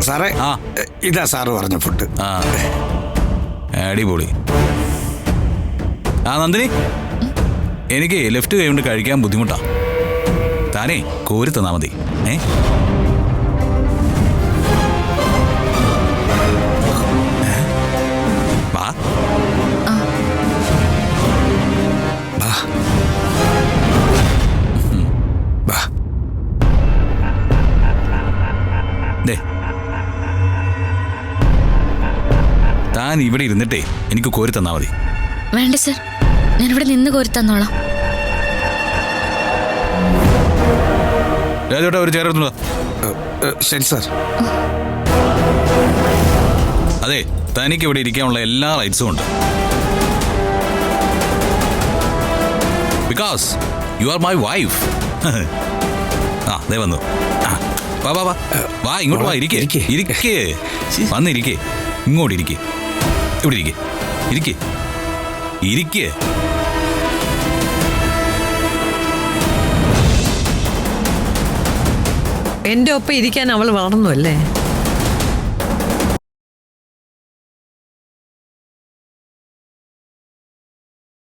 സാറേ ഇതാ സാറ് പറഞ്ഞ ഫുഡ്. അടിപൊളി. നന്ദിനി, എനിക്ക് ലെഫ്റ്റ് കൈ കൊണ്ട് കഴിക്കാൻ ബുദ്ധിമുട്ടാ. താനേ കോരി തന്നാ മതി. വാ വാ. താൻ ഇവിടെ ഇരുന്നിട്ടേ എനിക്ക് കോരി തന്നാ മതി. വേണ്ട സർ, ഞാനിവിടെ നിന്ന് കോരി തന്നോളാം. രാജോട്ടാ, ഒരു ചെയർ എടുത്തുള്ള. ശരി സാർ. അതെ, തനിക്ക് ഇവിടെ ഇരിക്കാനുള്ള എല്ലാ റൈറ്റ്സും ഉണ്ട്. Because you are my wife. ദേ വന്നു. വാ വാ വാ വാ, ഇങ്ങോട്ട് വാ. ഇരിക്കേ ഇരിക്കേ, വന്നിരിക്കേ. ഇങ്ങോട്ട് ഇരിക്കേ, ഇവിടെ ഇരിക്കേ, ഇരിക്കേ ഇരിക്കേ. എന്റെ ഒപ്പം ഇരിക്കാൻ അവൾ വളർന്നു അല്ലേ?